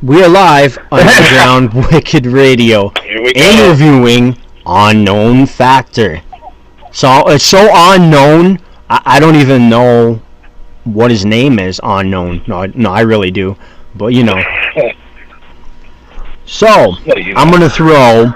We are live on Underground Wicked Radio, Here we go. interviewing Unknown Factor. So it's so unknown, I don't even know what his name is. Unknown. No, I really do. But you know. So I'm gonna throw.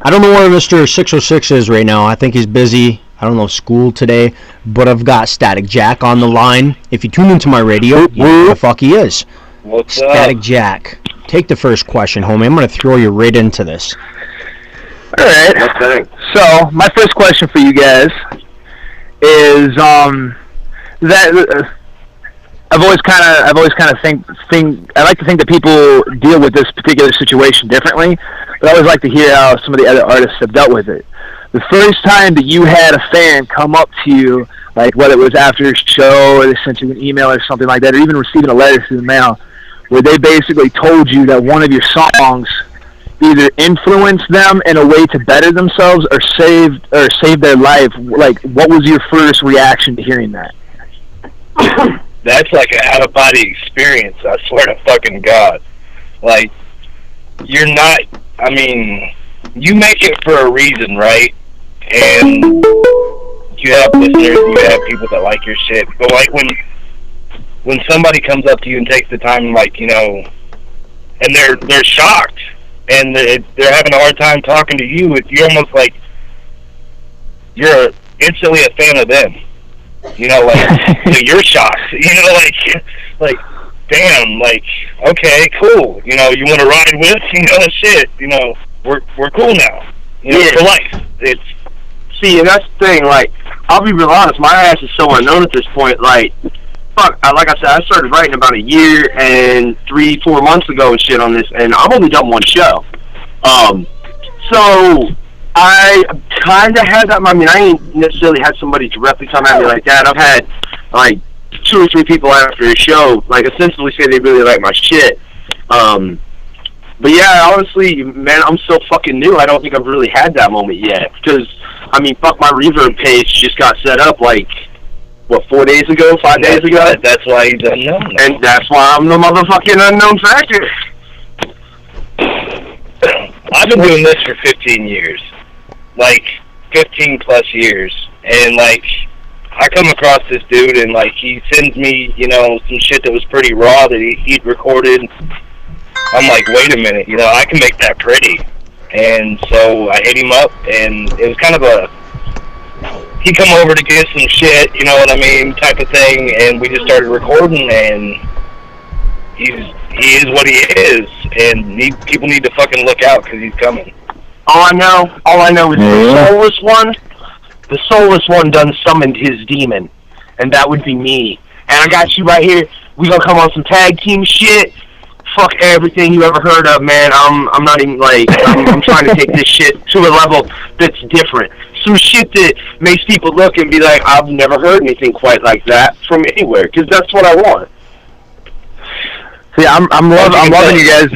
I don't know where Mr. 606 is right now. I think he's busy. I don't know, school today. But I've got Static Jack on the line. If you tune into my radio, you know who the fuck he is. What's Static up? Jack, take the first question, homie. I'm going to throw you right into this. All right. So my first question for you guys is that I've always kind of think I like to think that people deal with this particular situation differently, but I always like to hear how some of the other artists have dealt with it. The first time that you had a fan come up to you, like whether it was after a show or they sent you an email or something like that, or even receiving a letter through the mail, where they basically told you that one of your songs either influenced them in a way to better themselves or saved their life, like what was your first reaction to hearing that? That's like an out-of-body experience, I swear to fucking God. Like, you're not, I mean, you make it for a reason, right? And you have listeners, you have people that like your shit, but like when somebody comes up to you and takes the time, like, you know, and they're shocked, and they're having a hard time talking to you, you're almost like, you're instantly a fan of them. You know, like, so you're shocked. You know, like, damn, like, okay, cool. You know, you want to ride with? You know, shit. You know, we're cool now. You know, for life. See, and that's the thing, like, I'll be real honest, my ass is so unknown at this point, like, fuck, like I said, I started writing about a year and 3-4 months ago and shit on this, and I've only done one show. So, I kind of had that, I mean, I ain't necessarily had somebody directly come at me like that. I've had, like, 2 or 3 people after a show, like, essentially say they really like my shit. But yeah, honestly, man, I'm so fucking new, I don't think I've really had that moment yet, because, I mean, fuck, my Reverb page just got set up, like, what, 4 days ago, 5 days ago? That's why he's unknown. And that's why I'm the motherfucking unknown factor. I've been doing this for 15 years. Like, 15 plus years. And, like, I come across this dude and, like, he sends me, you know, some shit that was pretty raw that he'd recorded. I'm like, wait a minute, you know, I can make that pretty. And so I hit him up, and it was kind of he come over to get some shit, you know what I mean, type of thing, and we just started recording, and he is what he is, and people need to fucking look out, because he's coming. All I know is the soulless one done summoned his demon, and that would be me. And I got you right here. We gonna come on some tag team shit. Fuck everything you ever heard of, man. I'm not even like, I'm trying to take this shit to a level that's different. Some shit that makes people look and be like, I've never heard anything quite like that from anywhere, because that's what I want. See, I'm loving you guys'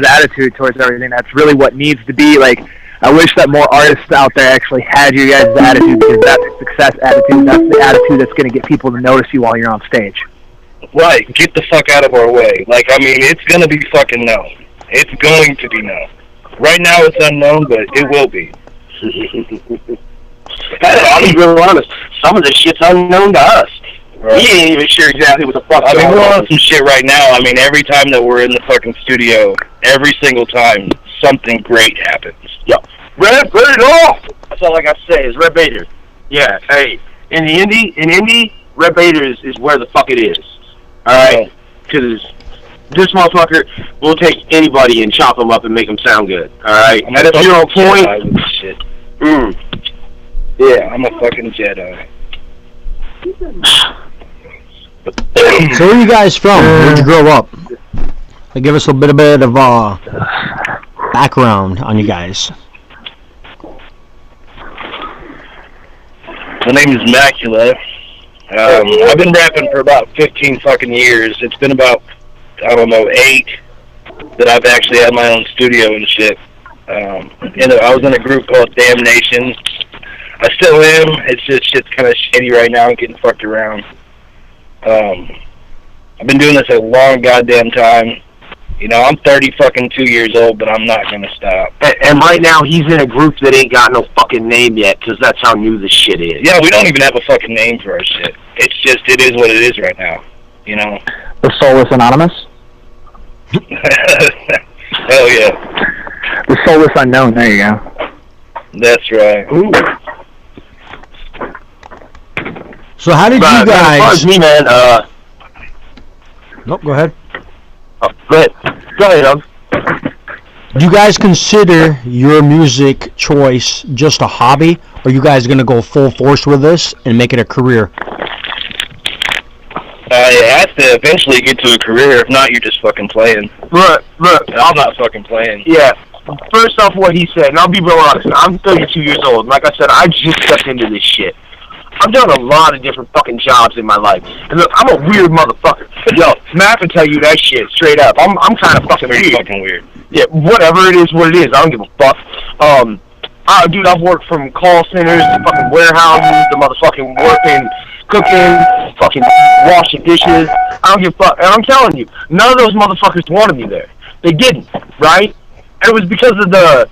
attitude towards everything. That's really what needs to be. Like, I wish that more artists out there actually had your guys' attitude, because that's a success attitude. That's the attitude that's going to get people to notice you while you're on stage. Right, get the fuck out of our way. Like, I mean, it's gonna be fucking known. It's going to be known. Right now it's unknown, but it will be. I'll be real honest. Some of this shit's unknown to us. Right. We ain't even sure exactly what the fuck. I mean, we're on some shit right now. I mean, every time that we're in the fucking studio, every single time, something great happens. Yeah. Red Bader! That's all I got to say is Red Bader. Yeah, hey, in indie, Red Bader is where the fuck it is. Alright? Because this motherfucker will take anybody and chop them up and make them sound good. Alright? And if you're on point... Shit. Yeah. I'm a fucking Jedi. So where are you guys from? Where'd you grow up? Give us a bit of background on you guys. My name is Macula. I've been rapping for about 15 fucking years. It's been about, I don't know, 8 that I've actually had my own studio and shit. I was in a group called Damnation. I still am. It's just shit's kind of shady right now and getting fucked around. I've been doing this a long goddamn time. You know, I'm 32 years old, but I'm not gonna stop. And right now, he's in a group that ain't got no fucking name yet, because that's how new this shit is. Yeah, we don't even have a fucking name for our shit. It's just, it is what it is right now. You know? The Soulless Anonymous? Hell yeah. The Soulless Unknown, there you go. That's right. Ooh. So how did you guys... As far as me, man, Nope, go ahead. oh, go ahead. Go ahead, Doug. Do you guys consider your music choice just a hobby, or are you guys going to go full force with this and make it a career? It has to eventually get to a career. If not, you're just fucking playing. Look, I'm not fucking playing. yeah. First off, what he said, and I'll be real honest, I'm 32 years old, and like I said, I just stepped into this shit. I've done a lot of different fucking jobs in my life. And look, I'm a weird motherfucker. Yo, Matt can tell you that shit straight up. I'm kind of fucking Very weird. fucking weird. Yeah, whatever it is, what it is. I don't give a fuck. Dude, I've worked from call centers to fucking warehouses to motherfucking working, cooking, fucking washing dishes. I don't give a fuck. And I'm telling you, none of those motherfuckers wanted me there. They didn't, right? And it was because of the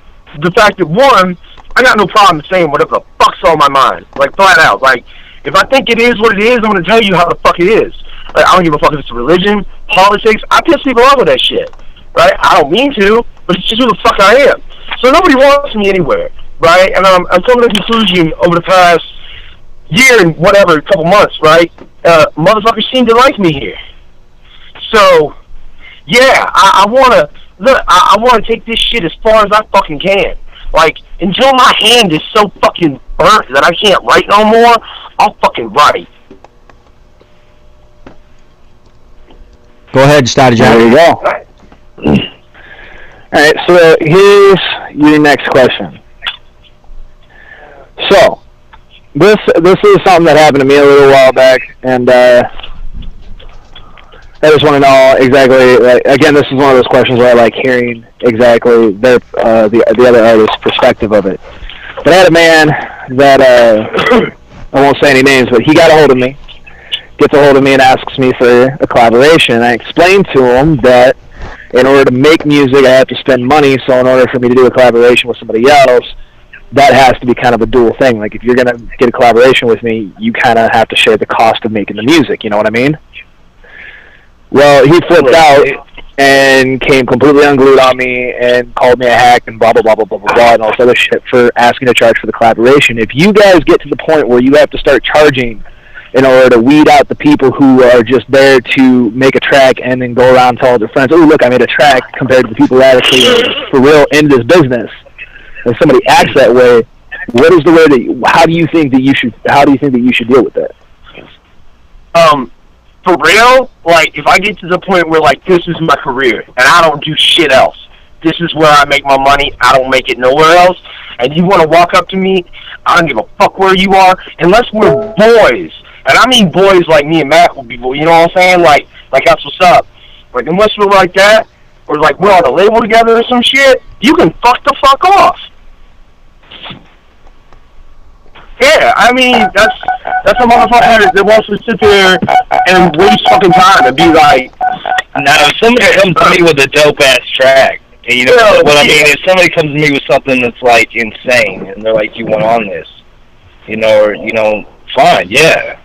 fact that, one, I got no problem saying whatever the fuck's on my mind. Like, flat out. Like, if I think it is what it is, I'm going to tell you how the fuck it is. Like, I don't give a fuck if it's religion, politics. I piss people off with that shit. Right? I don't mean to, but it's just who the fuck I am. So nobody wants me anywhere. Right? And I'm coming to the conclusion over the past year and whatever, couple months, right? Motherfuckers seem to like me here. So, yeah, I want to... Look, I want to take this shit as far as I fucking can. Like, until my hand is so fucking burnt that I can't write no more, I'll fucking write. Go ahead, Statty Jack. There you go. Alright, so here's your next question. So, this is something that happened to me a little while back, and I just want to know exactly, like, again, this is one of those questions where I like hearing exactly their, the other artist's perspective of it. But I had a man that, I won't say any names, but he got a hold of me, gets a hold of me and asks me for a collaboration. I explained to him that in order to make music, I have to spend money, so in order for me to do a collaboration with somebody else, that has to be kind of a dual thing. Like, if you're going to get a collaboration with me, you kind of have to share the cost of making the music, you know what I mean? Well, he flipped out and came completely unglued on me and called me a hack and blah, blah, blah, blah, blah, blah, blah, and all this other shit for asking to charge for the collaboration. If you guys get to the point where you have to start charging in order to weed out the people who are just there to make a track and then go around and tell their friends, oh, look, I made a track, compared to the people that actually are for real in this business, and somebody acts that way, what is the way that, how do you think that you should deal with that? For real, like, if I get to the point where, like, this is my career, and I don't do shit else, this is where I make my money, I don't make it nowhere else, and you want to walk up to me, I don't give a fuck where you are, unless we're boys, and I mean boys like me and Matt will be, you know what I'm saying, like that's what's up, like, unless we're like that, or like we're on a label together or some shit, you can fuck the fuck off. Yeah, I mean, that's a motherfucker that wants to sit there and waste fucking time and be like... Now, if somebody comes to me with a dope-ass track, and you know what I mean? If somebody comes to me with something that's, like, insane, and they're like, you want on this, you know, or, you know, fine, yeah.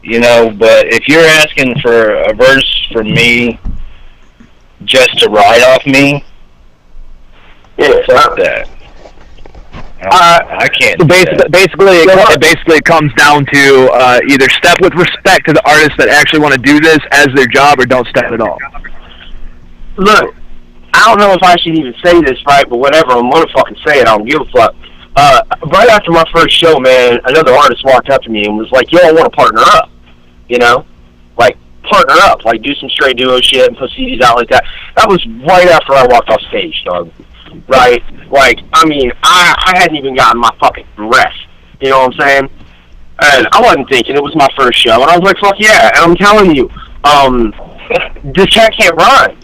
You know, but if you're asking for a verse from me just to ride off me, yeah, fuck that. I can't. So it basically comes down to either step with respect to the artists that actually want to do this as their job, or don't step at all. Look, I don't know if I should even say this, right, but whatever, I'm gonna fucking say it, I don't give a fuck. Right after my first show, man, another artist walked up to me and was like, yo, I want to partner up, you know? Like, partner up, like, do some straight duo shit and put CDs out like that. That was right after I walked off stage, dog. Right? Like, I mean, I hadn't even gotten my fucking breath. You know what I'm saying? And I wasn't thinking. It was my first show. And I was like, fuck yeah. And I'm telling you, this cat can't rhyme.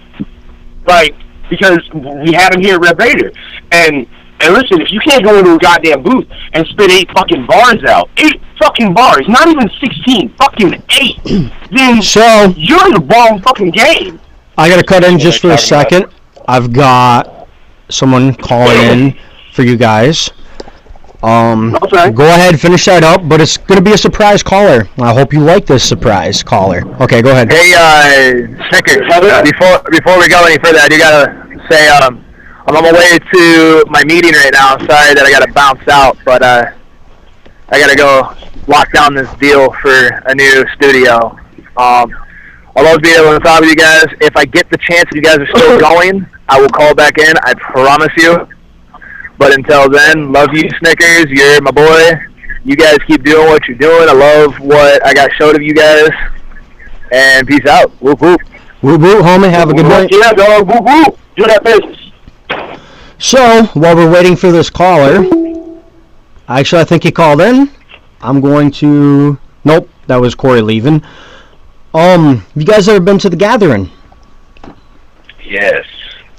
Like, because we had him here at Red Raider. And listen, if you can't go into a goddamn booth and spit 8 fucking bars out, 8 fucking bars, not even 16, fucking 8, then So you're in the wrong fucking game. I gotta cut in just for a second. I've got someone calling in for you guys. Okay. Go ahead, finish that up, but it's gonna be a surprise caller. I hope you like this surprise caller. Okay, go ahead. Hey, Snickers, before we go any further, I do gotta say, I'm on my way to my meeting right now. I'm sorry that I gotta bounce out, but, I gotta go lock down this deal for a new studio. I'll love being able to talk with you guys. If I get the chance that you guys are still going, I will call back in, I promise you. But until then, love you, Snickers. You're my boy. You guys keep doing what you're doing. I love what I got showed of you guys. And peace out. Whoop, whoop. Whoop, whoop, homie. Have a good night. Yeah, dog. Woo woo. Do that business. So, while we're waiting for this caller, actually, I think he called in. I'm going to... Nope, that was Corey leaving. You guys ever been to the Gathering? Yes.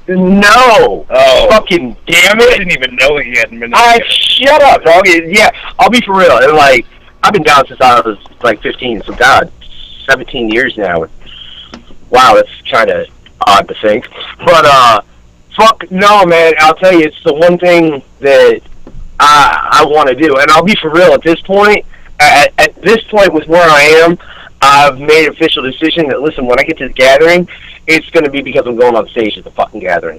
No. Oh. Fucking damn I it. didn't even know he hadn't been. Shut up, dog. Yeah, I'll be for real. And like, I've been down since I was like 15. So God, 17 years now. Wow, that's kind of odd to think. But fuck no, man. I'll tell you, it's the one thing that I want to do. And I'll be for real. At this point, with where I am, I've made an official decision that, listen, when I get to the Gathering, it's going to be because I'm going on stage at the fucking Gathering.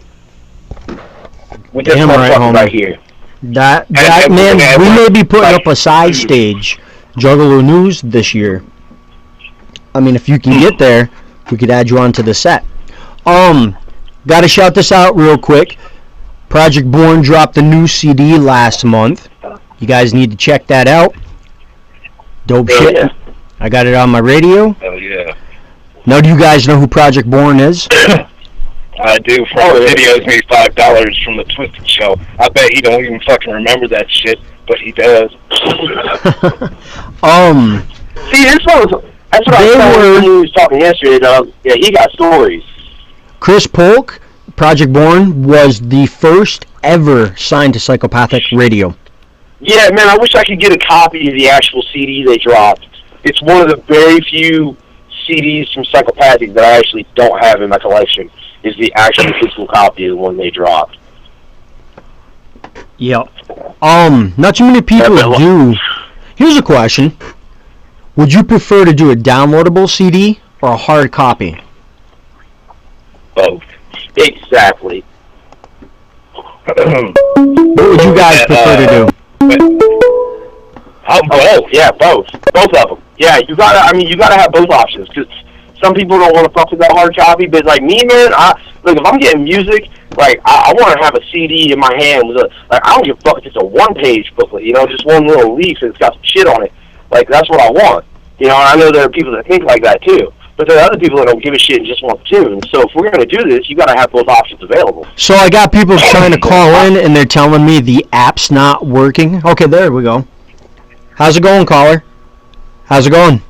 With this Damn right, motherfucker homie. right here. That man, we may be putting up a side stage, Juggalo News, this year. I mean, if you can get there, we could add you onto the set. Gotta shout this out real quick. Project Born dropped a new CD last month. You guys need to check that out. Dope shit. Yeah. I got it on my radio. Hell yeah. Now, do you guys know who Project Born is? I do. From the videos made $5 from the Twisted Show. I bet he don't even fucking remember that shit, but he does. See, that's what I was telling when he was talking yesterday, dog. Yeah, he got stories. Chris Polk, Project Born, was the first ever signed to Psychopathic Radio. Yeah, man, I wish I could get a copy of the actual CD they dropped. It's one of the very few CDs from Psychopathic that I actually don't have in my collection, is the actual physical copy of the one they dropped. Yep. Not too many people do. Here's a question. Would you prefer to do a downloadable CD or a hard copy? Both. Exactly. What would you guys prefer to do? Both. Yeah, both. Both of them. Yeah, you gotta have both options, because some people don't want to fuck with that hard copy, but like me, man, if I'm getting music, like, I want to have a CD in my hand with I don't give a fuck if it's a one-page booklet, just one little leaf and it's got some shit on it. Like, that's what I want. And I know there are people that think like that too, but there are other people that don't give a shit and just want the tune. So if we're going to do this, you got to have both options available. So I got people trying to call in, and they're telling me the app's not working. Okay, there we go. How's it going, caller? How's it going?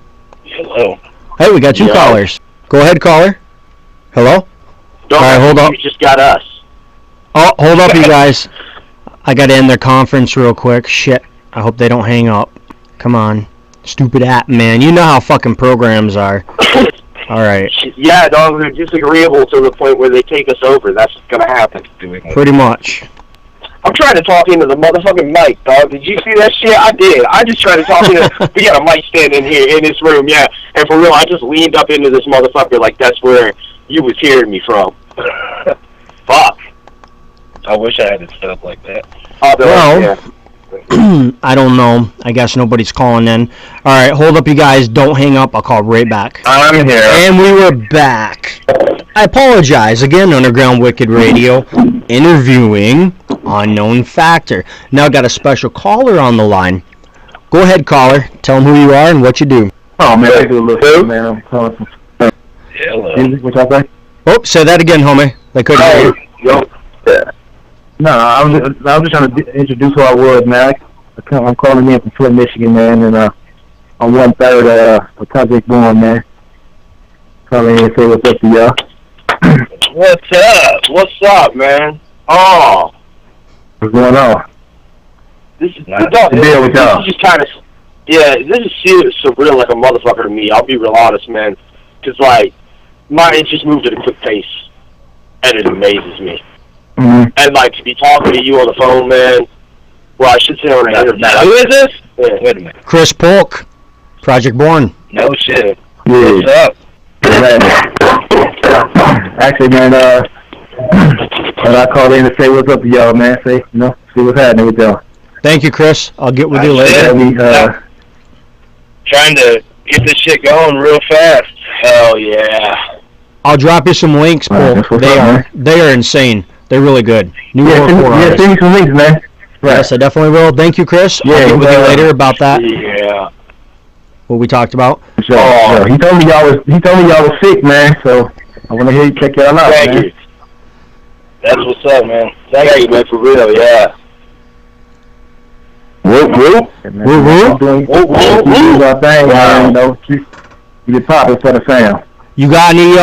Hello. Hey, we got two callers. Go ahead, caller. Hello? Don't All right, hold up. You just got us. Oh, hold up, you guys. I got to end their conference real quick. Shit. I hope they don't hang up. Come on. Stupid app, man. You know how fucking programs are. All right. Yeah, dog, they're disagreeable to the point where they take us over. That's what's going to happen. Pretty much. I'm trying to talk into the motherfucking mic, dog. Did you see that shit? I did. I just tried to talk into... We got a mic stand in here, in this room, yeah. And for real, I just leaned up into this motherfucker like that's where you was hearing me from. Fuck. I wish I had it set up like that. I don't know. I guess nobody's calling in. All right, hold up, you guys. Don't hang up. I'll call right back. I'm here. And we were back. I apologize. Again, Underground Wicked Radio, interviewing Unknown Factor. Now got a special caller on the line. Go ahead, caller. Tell them who you are and what you do. Oh, man, I do a little man. I'm calling from Hello. music. What y'all say? Oh, say that again, homie. They couldn't hear you. No, I was just trying to introduce who I was, man. I'm calling in from Flint, Michigan, man, and I'm 1/3 of Project Born, man. Calling in and say what's up to y'all. What's up? What's up, man? Oh. What's going on? This is Nice. this is just kind of... Yeah, this is surreal like a motherfucker to me. I'll be real honest, man. Because, like, Mine just moved at a quick pace, and it amazes me. Mm-hmm. And like to be talking to you on the phone, man. Well, I should say on the internet. Who is this? Yeah. Wait a minute. Chris Polk, Project Born. No shit. Yeah. What's up? Actually, man, I called in to say what's up to y'all, man. Say, see what's happening with y'all. Thank you, Chris. I'll get with you Yeah, later. Trying to get this shit going real fast. Hell yeah. I'll drop you some links, Polk. They are insane. They're really good. New hardcore artists. Send me some links, man. Right. Yes, I definitely will. Thank you, Chris. Yeah, I'll get with you later about that. Yeah. What we talked about. So, he told me y'all was sick, man. So I want to hear you check y'all out, Thank man. you. That's what's up, man. Thank you, man, for real, yeah. Whoop, whoop. Whoop, Doing our thing, man. Keep it popping for the fam. You got any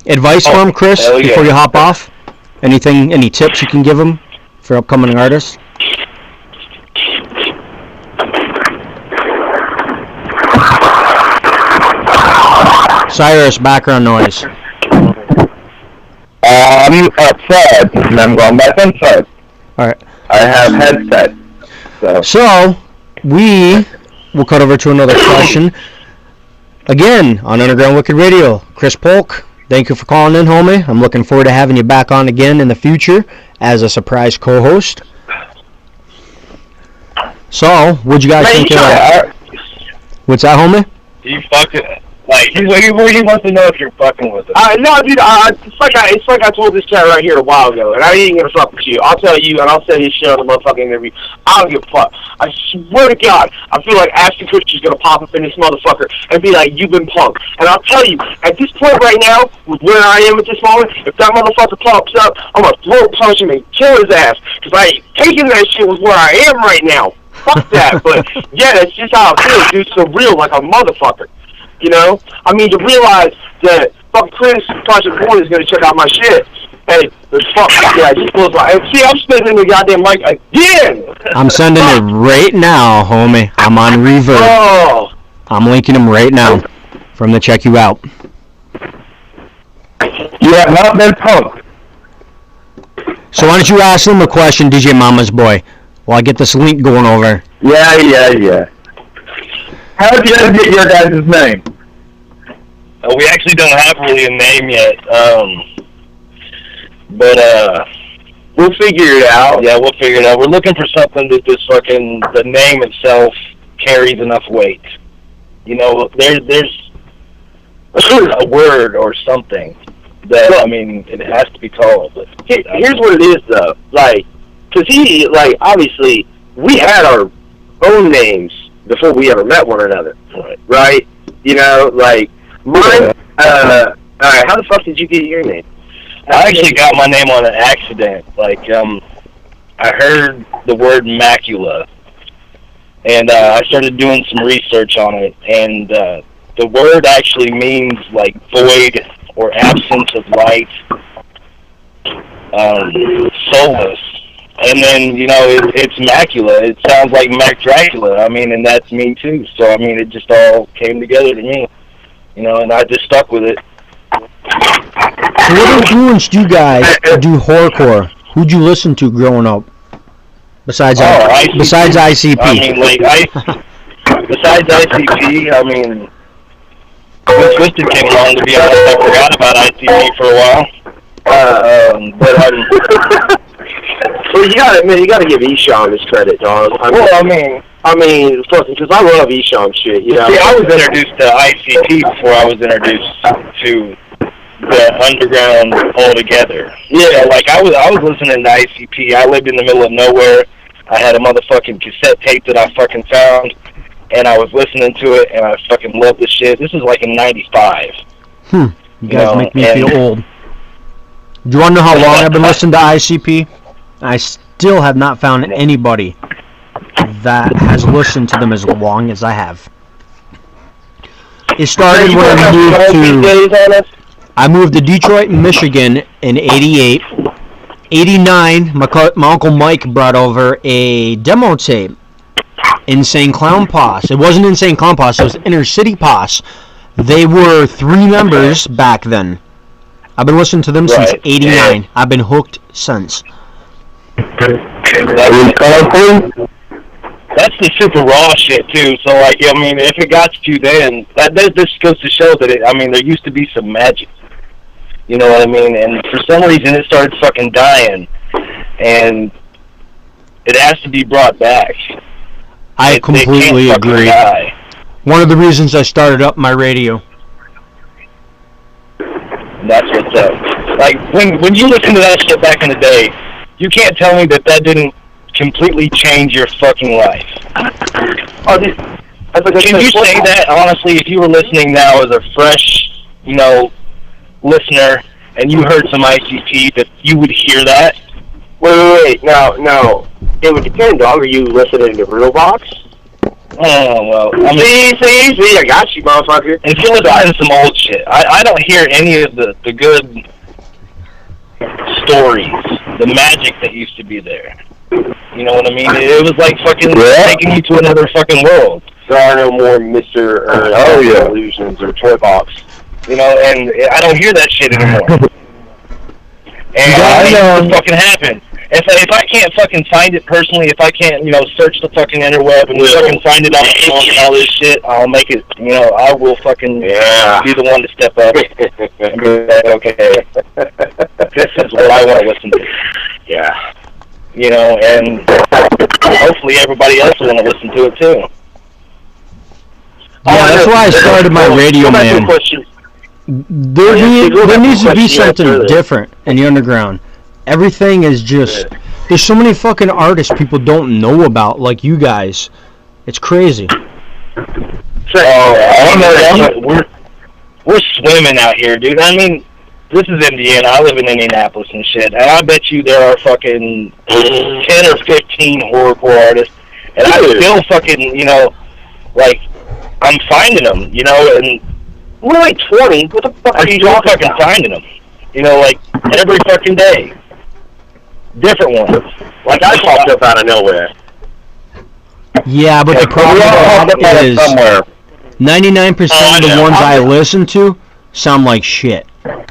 advice for him, Chris, hell yeah. before you hop off? Anything, any tips you can give him for upcoming artists? Cyrus, background noise. I'm outside, and I'm going back inside. All right. I have headset. So, we will cut over to another question. Again, on Underground Wicked Radio, Chris Polk, thank you for calling in, homie. I'm looking forward to having you back on again in the future as a surprise co-host. So, what'd you guys think of that? What's that, homie? You fucking like he wants to know if you're fucking with him. No, dude. It's like I told this chat right here a while ago, and I ain't gonna fuck with you. I'll tell you, and I'll say this shit on the motherfucking interview. I don't give a fuck. I swear to God, I feel like Ashton Kutcher's gonna pop up in this motherfucker and be like, "You've been punked." And I'll tell you, at this point right now, with where I am at this moment, if that motherfucker pops up, I'm gonna throat punch him and kill his ass, because I ain't taking that shit with where I am right now. Fuck that. But yeah, that's just how I feel, dude. Surreal like a motherfucker. You know? I mean, to realize that fucking Chris Project Born is going to check out my shit. Hey, fuck, yeah, just close my... See, I'm spinning the goddamn mic again! I'm sending it right now, homie. I'm on reverb. Oh! I'm linking him right now from the Check You Out. You have not been punked. So why don't you ask him a question, DJ Mama's boy, while I get this link going over. Yeah. How did you guys get your guys' name? We actually don't have really a name yet, but we'll figure it out. Yeah, we'll figure it out. We're looking for something that the name itself carries enough weight. You know, there's a word or something that, I mean, it has to be called. But here's what it is, though. Like, because obviously, we had our own names before we ever met one another, right? You know, like, mine, alright, how the fuck did you get your name? I actually got my name on an accident. Like, I heard the word macula, and I started doing some research on it, and the word actually means, like, void or absence of light, soulless. And then, you know, it's macula. It sounds like Mac Dracula. I mean, and that's me, too. So, I mean, it just all came together to me. You know, and I just stuck with it. So what influenced you guys to do horrorcore? Who'd you listen to growing up? Besides ICP. I mean, like, besides ICP, I mean, when Twisted came along, to be honest, I forgot about ICP for a while. But well, you gotta give Esham his credit, dog. I mean, fucking, because I love Esham shit. You know? See, I was introduced to ICP before I was introduced to the underground altogether. Yeah, like I was listening to ICP. I lived in the middle of nowhere. I had a motherfucking cassette tape that I fucking found, and I was listening to it, and I fucking loved the shit. This is like in '95. You guys make me feel old. Do you want to know how long I've been listening to ICP? I still have not found anybody that has listened to them as long as I have. It started when I moved to Detroit, Michigan in '88. '89, my Uncle Mike brought over a demo tape, Insane Clown Posse. It wasn't Insane Clown Posse, it was Inner City Posse. They were 3 members back then. I've been listening to them since Right. '89. I've been hooked since. That's the super raw shit too. So like, I mean, if it got you then, this goes to show that there used to be some magic. You know what I mean? And for some reason, it started fucking dying, and it has to be brought back. I completely agree. Die. One of the reasons I started up my radio. That's what's up. Like when you listen to that shit back in the day, you can't tell me that didn't completely change your fucking life. Can you say that honestly? If you were listening now as a fresh, listener, and you heard some ICP, that you would hear that? Wait. No. It would depend on, are you listening to Real Box? Oh, well. See, I got you, motherfucker. And if you're listening to some old shit, I don't hear any of the good stories, the magic that used to be there. You know what I mean? It was like fucking taking you to another fucking world. There are no more Mr. Illusions or Toy Box. And I don't hear that shit anymore. And I know what fucking happened. If I can't fucking find it personally, if I can't, search the fucking interweb and fucking find it on the phone and all this shit, I'll make it, I will fucking be the one to step up and be like, okay, this is what I want to listen to. Yeah. And hopefully everybody else will want to listen to it too. Yeah, that's why I started my radio, man. There needs to be something different in the underground. Everything is just... There's so many fucking artists people don't know about, like you guys. It's crazy. We're swimming out here, dude. I mean, this is Indiana. I live in Indianapolis and shit. And I bet you there are fucking 10 or 15 horrorcore artists. And I still fucking, I'm finding them, and... We're like 20. What the fuck are you still talking fucking about? finding them. Every fucking day. Different ones. Like I popped up out of nowhere. Yeah, but the problem is 99% of the ones I listen to sound like shit. Right.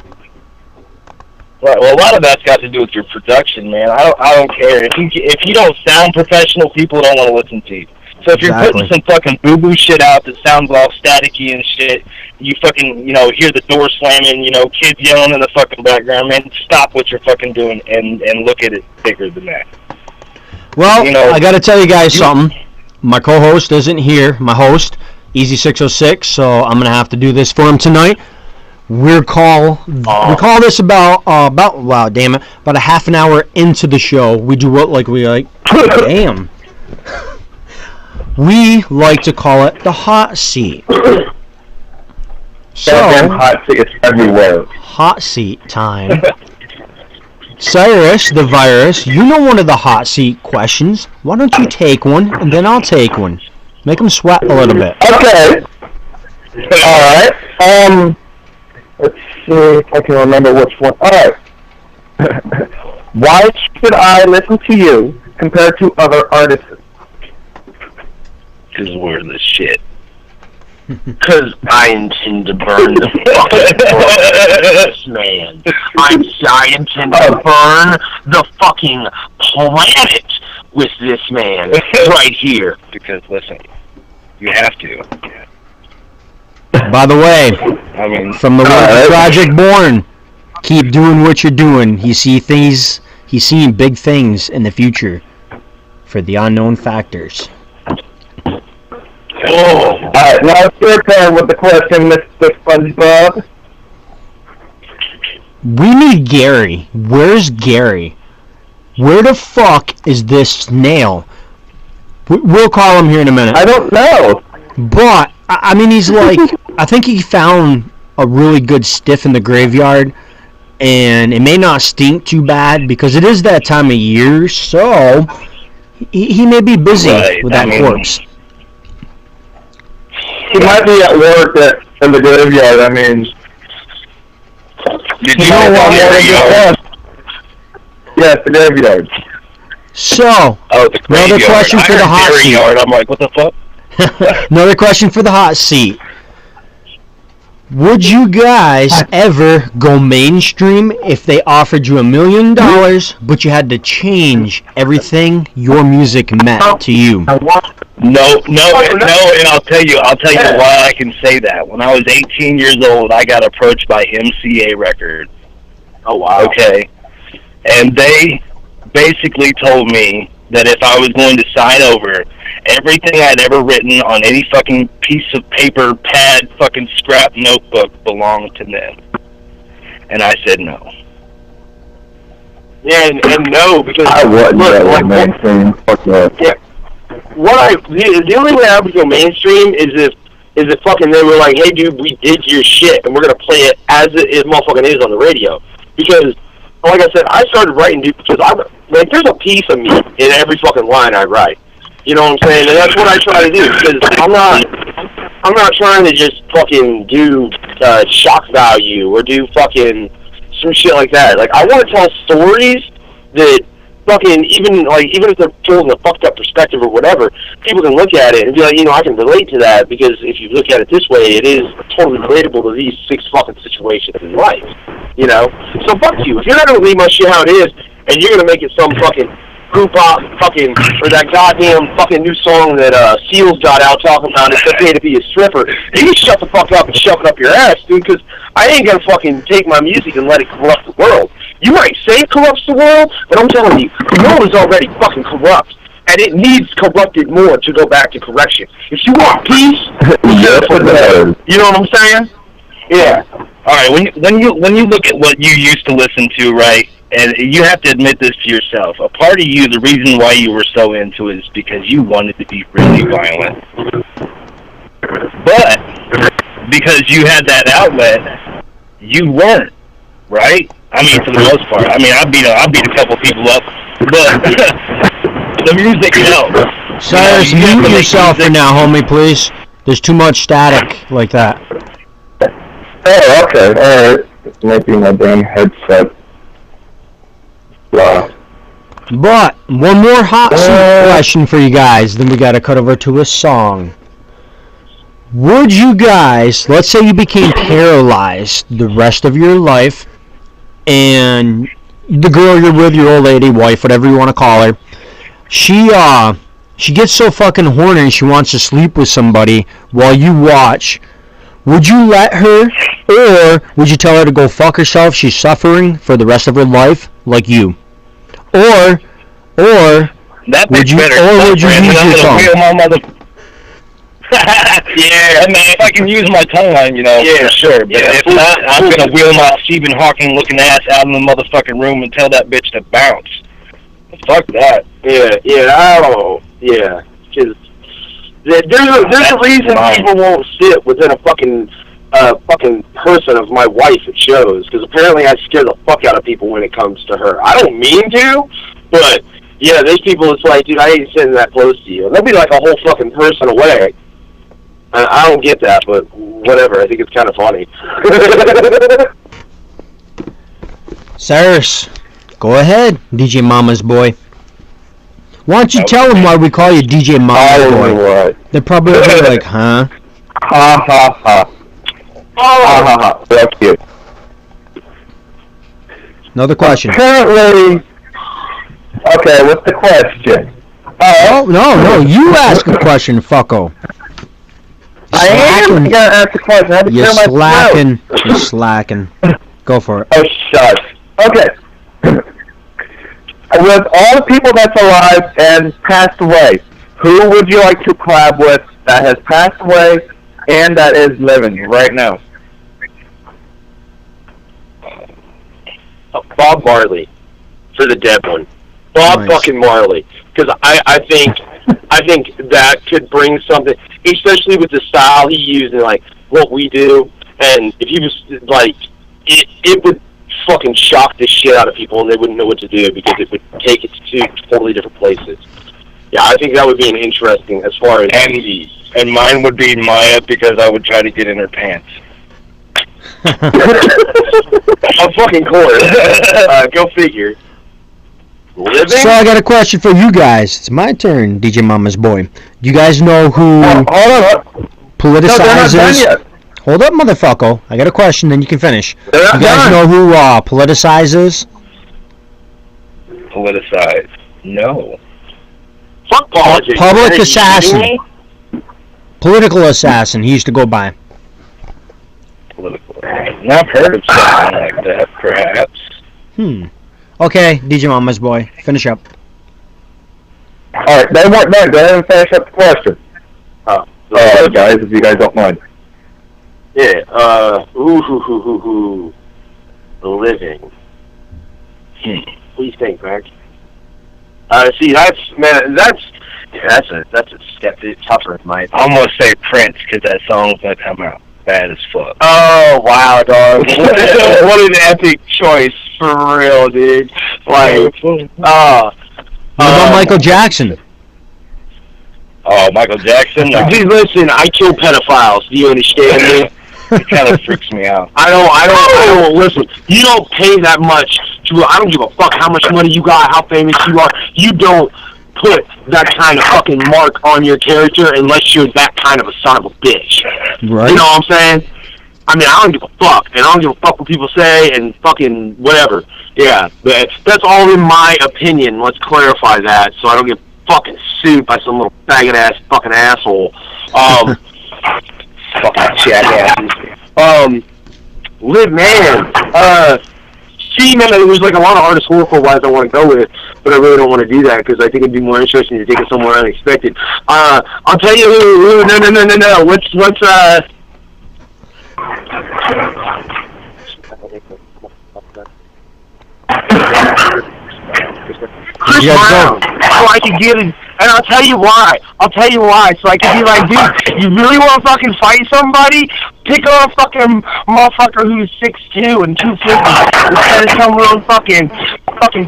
Well, a lot of that's got to do with your production, man. I don't care if you don't sound professional, people don't want to listen to you. So if you're putting some fucking boo-boo shit out that sounds all staticky and shit, you fucking, hear the door slamming, kids yelling in the fucking background, man, stop what you're fucking doing and look at it bigger than that. Well, I got to tell you guys something. My co-host isn't here, my host, Easy606, so I'm going to have to do this for him tonight. We call this about wow, damn it, about a half an hour into the show. We do what we like. Damn. We like to call it the hot seat. So, hot seats everywhere. Hot seat time. Cyrus, the virus, you know one of the hot seat questions. Why don't you take one, and then I'll take one. Make them sweat a little bit. Okay. Alright. Let's see if I can remember which one. Alright. Why should I listen to you compared to other artists? Because we're the shit. Because I intend to burn the fucking man. I intend to burn the fucking planet with this man right here. Because, listen, you have to. By the way, from the word Project Born, keep doing what you're doing. He's seeing big things in the future for the unknown factors. Alright, now it's your turn with the question, Mr. SpongeBob. We need Gary. Where's Gary? Where the fuck is this snail? We'll call him here in a minute. I don't know. But, he's I think he found a really good stiff in the graveyard, and it may not stink too bad because it is that time of year, so he may be busy with that corpse. He might be at work in the graveyard. Did you know what graveyard? Yes, the graveyard. So, the another question for the hot seat. I'm like, what the fuck? Another question for the hot seat. Would you guys ever go mainstream if they offered you $1 million, but you had to change everything your music meant to you? No, and I'll tell you why I can say that. When I was 18 years old, I got approached by MCA Records. Oh, wow. Okay. And they basically told me that if I was going to sign over, everything I'd ever written on any fucking piece of paper, pad, fucking scrap notebook belonged to them. And I said no. Yeah, and no, because I wouldn't go mainstream. Fuck that. Yeah. The only way I would go mainstream is if fucking they were like, hey dude, we did your shit and we're gonna play it as it motherfucking is on the radio. Because, like I said, I started writing because there's a piece of me in every fucking line I write. You know what I'm saying? And that's what I try to do, because I'm not trying to just fucking do shock value or do fucking some shit like that. Like, I want to tell stories that fucking, even if they're told in a fucked up perspective or whatever, people can look at it and be like, I can relate to that, because if you look at it this way, it is totally relatable to these 6 fucking situations in life. So fuck you. If you're not gonna leave my shit how it is, and you're gonna make it some fucking group pop fucking, or that goddamn fucking new song that Seals got out talking about it's okay to be a stripper, you can shut the fuck up and shove it up your ass, dude, because I ain't gonna fucking take my music and let it corrupt the world. You might say it corrupts the world, but I'm telling you, the world is already fucking corrupt, and it needs corrupted more to go back to correction. If you want peace, you know what I'm saying? Yeah. All right. When you look at what you used to listen to, right? And you have to admit this to yourself. A part of you, the reason why you were so into it is because you wanted to be really violent. But because you had that outlet, you weren't, right? I mean, for the most part. I mean, I beat a couple people up, but the music helped. Cyrus, mute yourself for now, homie, please. There's too much static like that. Oh, okay, alright. It might be my damn headset. Wow. But one more hot seat question for you guys, then we gotta cut over to a song. Would you guys, let's say you became paralyzed the rest of your life, and the girl you're with, your old lady, wife, whatever you want to call her, she gets so fucking horny and she wants to sleep with somebody while you watch. Would you let her, or would you tell her to go fuck herself? She's suffering for the rest of her life, like you. Or would you use your tongue? Yeah, I mean, if I can use my tongue, for sure. But if not, I'm gonna wheel my Stephen Hawking looking ass out in the motherfucking room and tell that bitch to bounce. Fuck that. Yeah. Because there's a reason people won't sit within a fucking person of my wife at shows, because apparently I scare the fuck out of people when it comes to her. I don't mean to, but yeah, there's people that's like, dude, I ain't sitting that close to you. And they'll be like a whole fucking person away. I don't get that, but whatever. I think it's kind of funny. Cyrus, go ahead, DJ Mama's boy. Why don't you tell them why we call you DJ Mama's boy? They're probably like, huh? Ha ha ha. Ha ha ha. That's cute. Another question. Apparently. Okay, what's the question? Oh, no, you ask a question, fucko. I am gonna ask a question. You're slacking. You're slacking. Go for it. Oh, shush. Okay. With all the people that's alive and passed away, who would you like to collab with that has passed away and that is living right now? Bob Marley, for the dead one. Bob fucking Marley, because I think that could bring something, especially with the style he used and like what we do. And if he was like, it would fucking shock the shit out of people, and they wouldn't know what to do because it would take it to totally different places. Yeah, I think that would be an interesting as far as MDs. And mine would be Maya, because I would try to get in her pants. Of fucking course. Go figure. Living? So I got a question for you guys. It's my turn, DJ Mama's boy. Do you guys know who Hold on. politicizes? Hold up, motherfucker. I got a question, then you can finish. They're not You guys done. know who Politicize is? Politicized. No. Fuck politics. Public Are you assassin. kidding me? Political assassin, he used to go by. Political. I've heard of something like that, perhaps. Okay, DJ Mama's boy. Finish up. Alright, they weren't done. Go ahead and finish up the question. Guys, if you guys don't mind. Yeah, living. What do you think, Mac? See, that's a step tougher in my opinion. I'm gonna say Prince because that song's gonna come out bad as fuck. Oh, wow, dog. What an epic choice, for real, dude. Like, What about Michael Jackson? Oh, Michael Jackson? No. dude, listen, I kill pedophiles. Do you understand me? It kind of freaks me out. I don't, listen, you don't pay that much I don't give a fuck how much money you got, how famous you are. You don't put that kind of fucking mark on your character unless you're that kind of a son of a bitch. Right. You know what I'm saying? I mean, I don't give a fuck, and I don't give a fuck what people say, and fucking whatever. Yeah, that's all in my opinion. Let's clarify that, so I don't get fucking sued by some little faggot-ass fucking asshole. Fucking jackasses. Live, man. See, man, there's like a lot of artists horrorcore-wise I want to go with, but I really don't want to do that because I think it'd be more interesting to take it somewhere unexpected. I'll tell you who. No. What's Chris Brown. So I could get it, and I'll tell you why. So I could be like, dude, you really want to fucking fight somebody? Pick on a fucking motherfucker who's 6'2" and 250 instead of some little fucking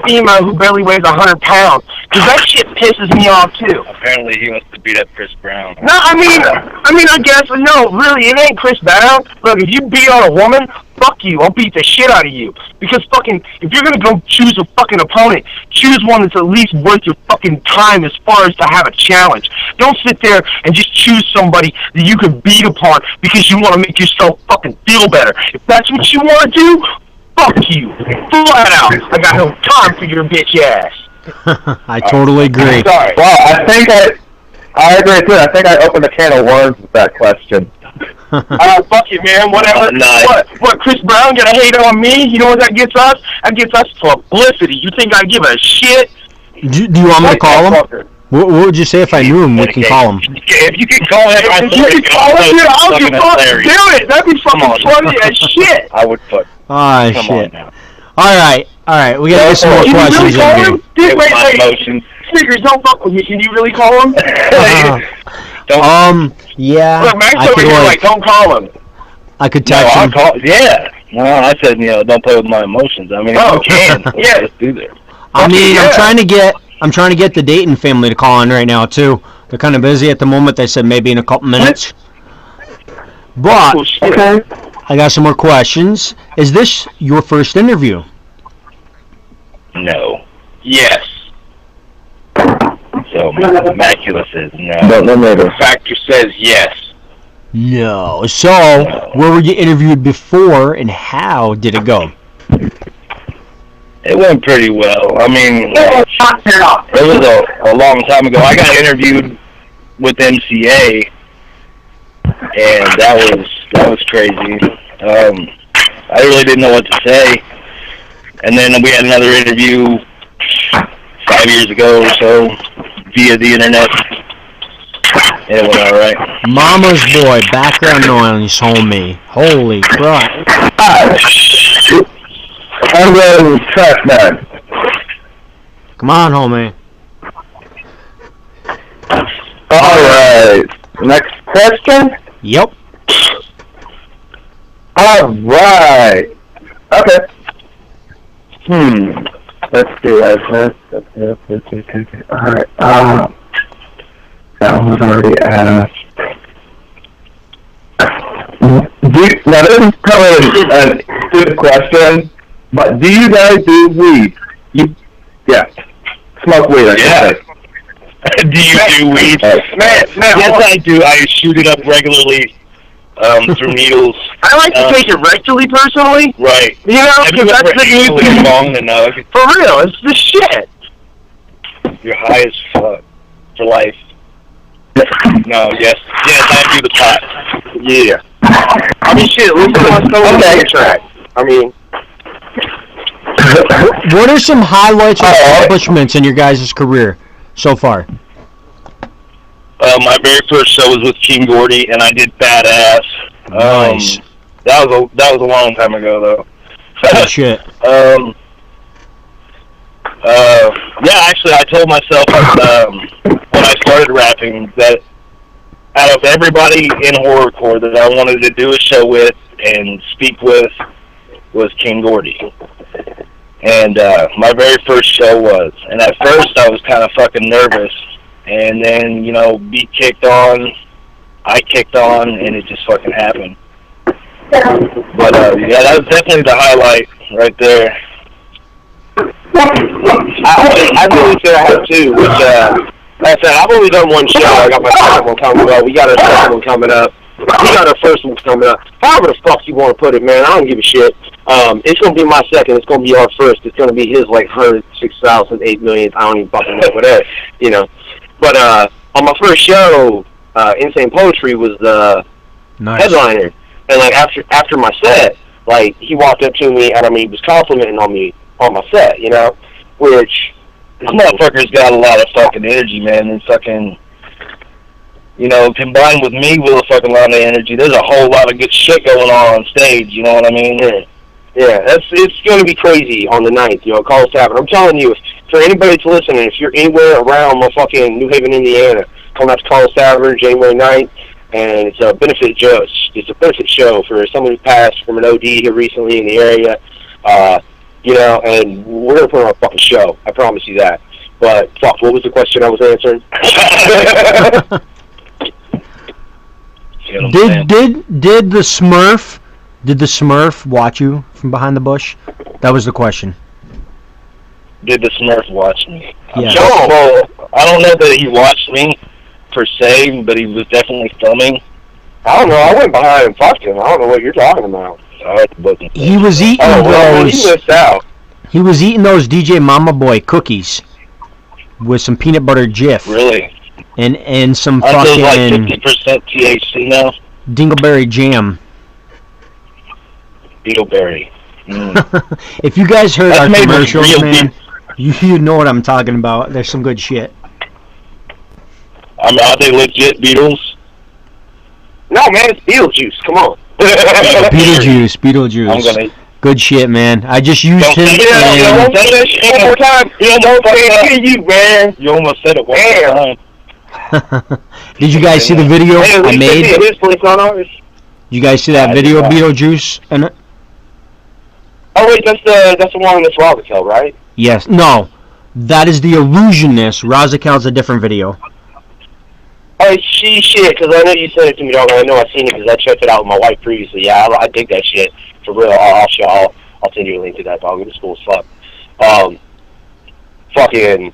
female who barely weighs 100 pounds. Because that shit pisses me off too. Apparently he wants to beat up Chris Brown. No, I guess, no, really, it ain't Chris Brown. Look, if you beat on a woman, fuck you, I'll beat the shit out of you. Because fucking, if you're gonna go choose a fucking opponent, choose one that's at least worth your fucking time as far as to have a challenge. Don't sit there and just choose somebody that you can beat upon because you want to make yourself fucking feel better. If that's what you want to do, fuck you. Flat out. I got no time for your bitch ass. I totally agree. Sorry. Well, I think I agree too. I think I opened a can of worms with that question. Fuck it, man. Whatever. Nice. What? Chris Brown gonna hate on me? You know what that gets us? That gets us publicity. You think I give a shit? Do you want me to call him? What would you say if I knew him? We can call him. If you could call him, If you could call him, dude, I'll do it. That'd be fucking funny as shit. I would put. Oh, Come shit. on now. Alright. We gotta get some more Can you really questions call in him? here. Dude, It was my wait. emotions. Sneakers, don't fuck with me. Can you really call him? Yeah. Look, Max I over could, here, like, don't call him. I could No, text I'll him. call. Yeah. Well, I said, don't play with my emotions. I mean, if you can, let's do that. I mean, yeah. I'm trying to get the Dayton family to call in right now too. They're kind of busy at the moment. They said maybe in a couple minutes. But Oh, shit. Okay. I got some more questions. Is this your first interview? No. Yes. So Macula says no. Don't know later. Factor says yes. No. So, where were you interviewed before, and how did it go? It went pretty well. I mean, it was a long time ago. I got interviewed with MCA, and that was crazy. I really didn't know what to say. And then we had another interview 5 years ago or so via the internet. It went all right. Mama's boy, background noise, homie. Holy crap. I'm ready to trash man. Come on, homie. Alright. Next question? Yep. Alright. Okay. Let's do that. Alright. That was already asked. Now this is probably a good question, but do you guys do weed? Smoke weed, I should say. Do you do weed? Man, Yes, I do. I shoot it up regularly. through needles. I like to take it rectally, personally. Right. You know, Have you because ever that's the actually new bonged a nug? For real, it's the shit. You're high as fuck for life. No, yes, I do the pot. Yeah. I mean, shit, listen to my solo track. I mean... What are some highlights or accomplishments in your guys' career so far? My very first show was with King Gordy, and I did Badass. Nice. That was a long time ago, though. Good shit. Yeah, actually, I told myself when I started rapping that out of everybody in horrorcore that I wanted to do a show with and speak with was King Gordy. And my very first show was. And at first I was kind of fucking nervous. And then, you know, beat kicked on, I kicked on, and it just fucking happened. But yeah, that was definitely the highlight right there. I really say I have two, which, like I said, I've only done one show. I got my second one coming up. We got our second one coming up. We got our first one coming up. However the fuck you want to put it, man, I don't give a shit. It's going to be my second. It's going to be our first. It's going to be his, like, 106,000, 8 millionth. I don't even fucking know whatever, you know. But on my first show, Insane Poetry was the headliner. And, like, after my set, like, he walked up to me, and, I mean, he was complimenting on me on my set, you know, which... This motherfucker's got a lot of fucking energy, man, and fucking... You know, combined with me with a fucking lot of energy, there's a whole lot of good shit going on stage, you know what I mean? Yeah, it's going to be crazy on the 9th, you know, Collabs Tavern. I'm telling you, for anybody that's listening, if you're anywhere around motherfucking New Haven, Indiana, come out to Collabs Tavern January 9th, and it's a benefit show. It's a benefit show for someone who passed from an OD here recently in the area, you know, and we're going to put on a fucking show. I promise you that. But, fuck, what was the question I was answering? Did the Smurf watch you from behind the bush? That was the question. Did the Smurf watch me? Yeah. Well, I don't know that he watched me per se, but he was definitely filming. I don't know. I went behind and fucked him. I don't know what you're talking about. He was eating those. He missed out. He was eating those DJ Mama Boy cookies with some peanut butter Jif. Really? And some Aren't fucking those like 50% THC now? Dingleberry jam. Beetleberry. If you guys heard That's our made with commercials, real man, you know what I'm talking about. There's some good shit. I mean, are they legit Beatles? No, man, it's Beetlejuice. Come on. Beetlejuice. I'm gonna... Good shit, man. I just used him. One more time. You, man. You almost said it one more time. Did you guys see the video I made? His place on ours. Did you guys see that video, Beetlejuice? Oh wait, that's the one that's Razakel, right? Yes. No, that is the Illusionist. Razakel's a different video. Oh shit, because I know you sent it to me, dog. I know I've seen it because I checked it out with my wife previously. Yeah, I dig that shit for real. I'll send you a link to that, dog. It's cool as fuck. Fucking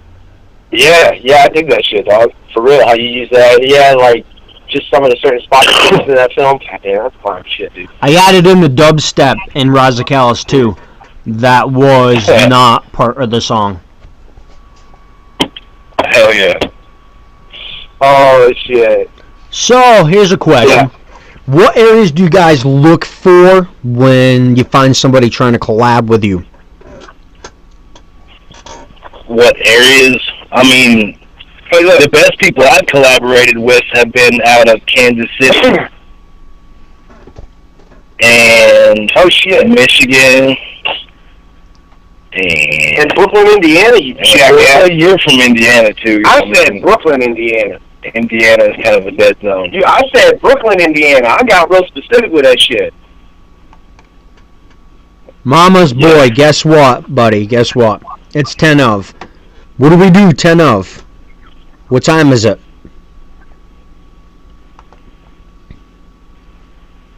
yeah, I dig that shit, dog. For real, how you use that? Yeah, like just some of the certain spots in that film. God damn, that's fine shit, dude. I added in the dubstep in Razakel's too. That was not part of the song. Hell yeah. Oh shit. So here's a question. Yeah. What areas do you guys look for when you find somebody trying to collab with you? What areas? I mean, the best people I've collaborated with have been out of Kansas City and Michigan and Brooklyn, Indiana. You're from Indiana too. I said Brooklyn, Indiana. Indiana is kind of a dead zone. Dude, I said Brooklyn, Indiana. I got real specific with that shit. Mama's boy, guess what, buddy? Guess what? It's 10 of. What do we do 10 of? What time is it?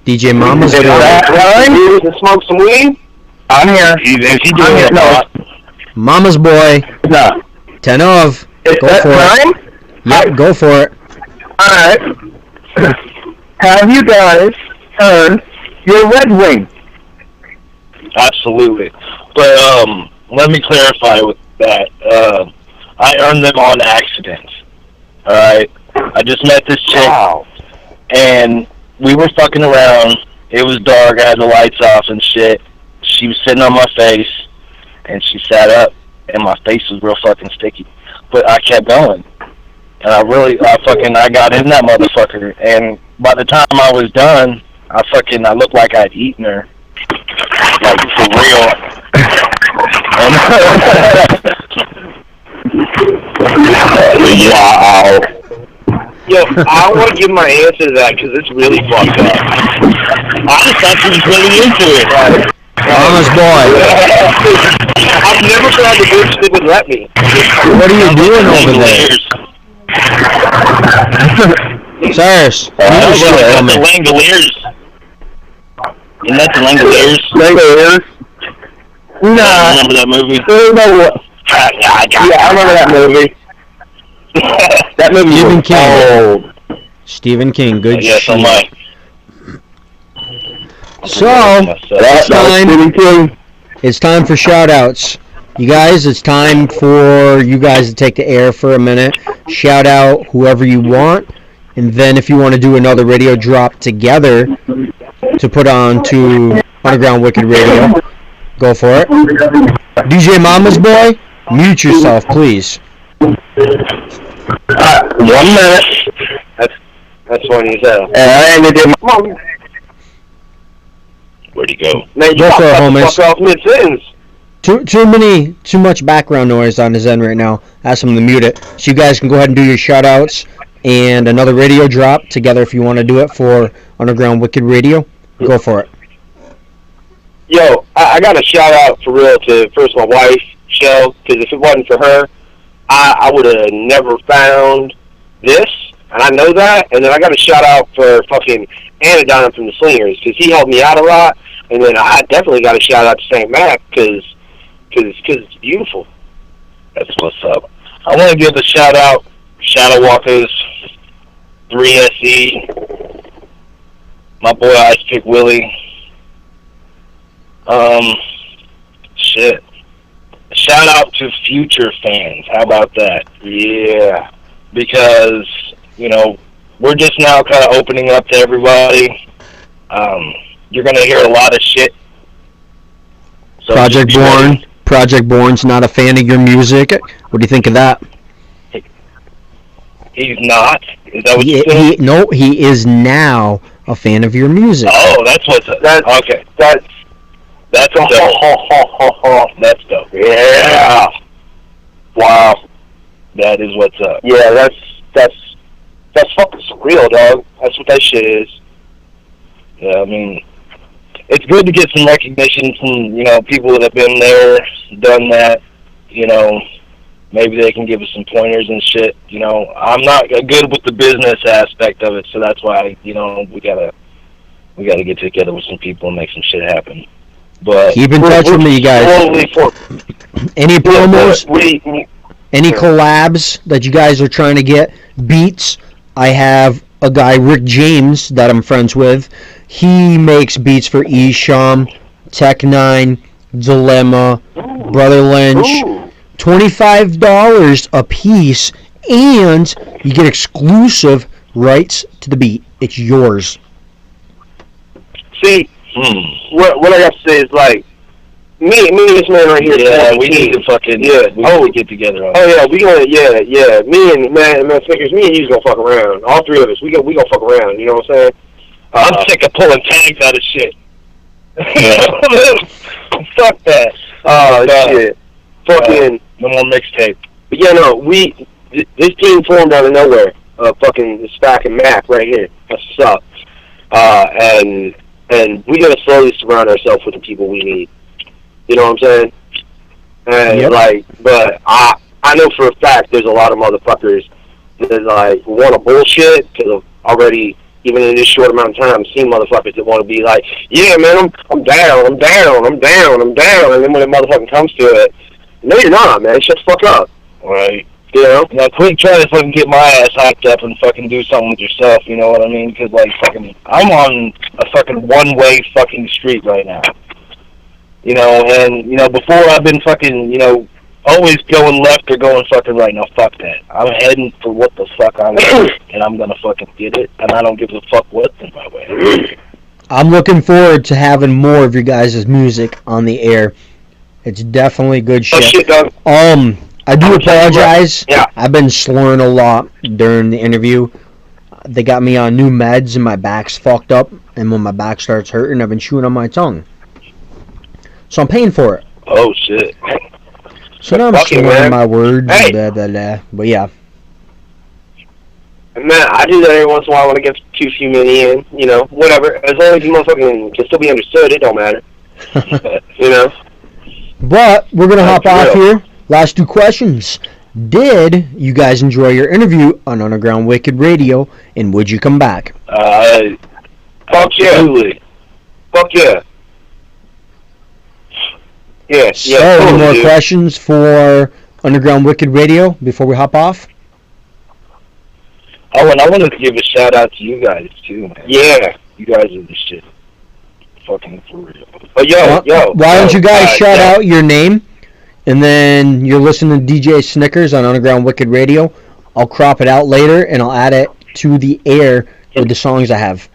DJ Mama's boy. You can smoke some weed? I'm here. Is he doing it? No. Mama's boy. No. 10 of. Go for it. Yep, go for it. Alright. Have you guys earn your Red Wing. Absolutely. But let me clarify with that. I earned them on accident. All right. I just met this chick, and we were fucking around. It was dark. I had the lights off and shit. She was sitting on my face, and she sat up, and my face was real fucking sticky. But I kept going, and I got in that motherfucker. And by the time I was done, I looked like I'd eaten her, like for real. Wow. Yo, I want to give my answer to that because it's really fucked up. I just thought she was really into it. Honest boy. I've never found a bitch that would let me. What are you doing over there? Cyrus, That's the Langoliers. Isn't that the Langoliers? Langoliers? Nah. Remember that movie? Yeah, I remember that movie. That movie Stephen was King. old. Stephen King, good Yes, shit. I'm right. So, it's time for shout-outs. You guys, it's time for you guys to take the air for a minute. Shout out whoever you want. And then if you want to do another radio drop together to put on to Underground Wicked Radio, go for it. DJ Mama's Boy, mute yourself, please. 1 minute. That's funny as hell. And I did my... Where'd he go? Man, you Go for it, homies. fuck off mid-sentence. Too much background noise on his end right now. Ask him to mute it. So you guys can go ahead and do your shout-outs and another radio drop together if you want to do it for Underground Wicked Radio. Go for it. Yo, I got a shout-out for real to first my wife, Shell, because if it wasn't for her, I would have never found this, and I know that. And then I got a shout-out for fucking Anodyne from the Slingers, because he helped me out a lot. And then I definitely got a shout-out to St. Mac, because it's beautiful. That's what's up. I want to give a shout-out, Shadow Walkers, 3SE, my boy Ice Pick Willie. Shit. Shout out to future fans. How about that? Yeah. Because, we're just now kind of opening up to everybody. You're going to hear a lot of shit. So Project Born's not a fan of your music. What do you think of that? He's not? Is that what you're saying? No, he is now a fan of your music. Oh, that's what's up. Okay. That's dope. That's dope. Yeah. Wow. That is what's up. Yeah, that's fucking surreal, dog. That's what that shit is. Yeah, I mean, it's good to get some recognition from, people that have been there, done that, maybe they can give us some pointers and shit. I'm not good with the business aspect of it, so that's why, we gotta get together with some people and make some shit happen. But keep in touch with me, you guys. Any promos? Any collabs that you guys are trying to get? Beats. I have a guy, Rick James, that I'm friends with. He makes beats for Esham, Tech 9, Dilemma, Brother Lynch. $25 a piece, and you get exclusive rights to the beat. It's yours. See, what I got to say is, like, me and this man right here. Yeah, we need to fucking get together. We gonna me and man Snickers, me and you's gonna fuck around. All three of us, we gonna fuck around. You know what I'm saying? I'm sick of pulling tags out of shit. Fuck that. Shit. Fucking no more mixtape. But yeah, no, this team formed out of nowhere. Fucking Spack and Mac right here. That's what's up. And we gotta slowly surround ourselves with the people we need. You know what I'm saying? And but I know for a fact there's a lot of motherfuckers that want to bullshit because I've already, even in this short amount of time, seen motherfuckers that want to be like, yeah, man, I'm down, and then when the motherfucker comes to it, no, you're not, man. Shut the fuck up. Right. Quit trying to fucking get my ass hyped up and fucking do something with yourself, you know what I mean? Because, like, fucking, I'm on a fucking one-way fucking street right now. You know, and, you know, before I've been fucking, you know, always going left or going fucking right. Now, fuck that. I'm heading for what the fuck I want, and I'm gonna fucking get it, and I don't give a fuck what's in my way. I'm looking forward to having more of your guys' music on the air. It's definitely good shit. Oh, shit, dog. I do apologize. Yeah. I've been slurring a lot during the interview. They got me on new meds and my back's fucked up. And when my back starts hurting, I've been chewing on my tongue. So I'm paying for it. Oh, shit. So now I'm Fucking slurring man. my words. Hey. Blah, blah, blah. But yeah. Man, I do that every once in a while when I get too few many in, you know, whatever. As long as you motherfucking can still be understood, it don't matter. You know? But we're going to hop That's off real. here. Last two questions. Did you guys enjoy your interview on Underground Wicked Radio? And would you come back? Fuck yeah. Absolutely. Fuck yeah. Yeah, So, yeah. any Totally, more dude. questions for Underground Wicked Radio before we hop off? Oh, and I wanted to give a shout out to you guys too, man. Yeah. You guys are the shit. Fucking for real. But yo, Why don't you guys shout yo. out your name, and then you're listening to DJ Snickers on Underground Wicked Radio. I'll crop it out later, and I'll add it to the air with the songs I have.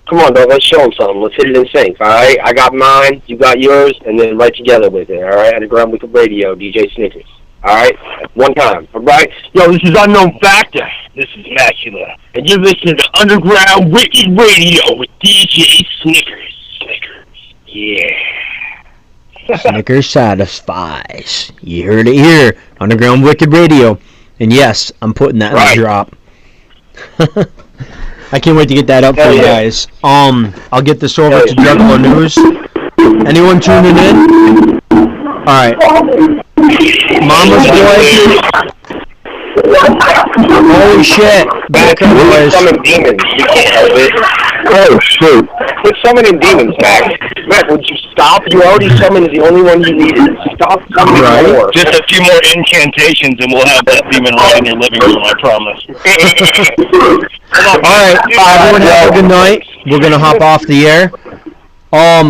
Come on, dog. Let's show them something. Let's hit it in sync, all right? I got mine, you got yours, and then right together with it, all right? Underground Wicked Radio, DJ Snickers. All right? One time, all right? Yo, this is Unknown Factor. This is Macula. And you're listening to Underground Wicked Radio with DJ Snickers. Snickers. Yeah. Snickers satisfies. You heard it here, Underground Wicked Radio. And yes, I'm putting that in Right. the drop. I can't wait to get that up for Hell you yeah. guys. I'll get this over Hell to yeah. Juggalo News. Anyone tuning in? Alright. Mama's boy. Holy shit. Back up, boys. Summon demons. You can't help it. Oh, shoot. Quit summoning demons, Max. Max, would you stop? You already summoned the only one you needed. Stop summoning Right. more. Just a few more incantations and we'll have that demon right in your living room, I promise. Alright, everyone have a good night. We're going to hop off the air.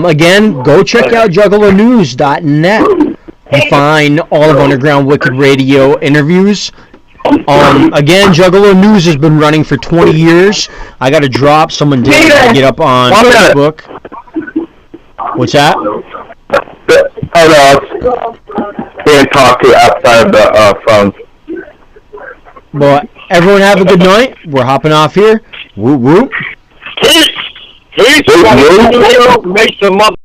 Again, go check out juggalonews.net. You find all of Underground Wicked Radio interviews. Again, Juggalo News has been running for 20 years. I got to drop. Someone did get up on Facebook. What's that? Oh, no. Can't talk to you outside of the phone. But everyone have a good night. We're hopping off here. Whoop, whoop. Peace! Peace! Whoop, whoop. Make some mother...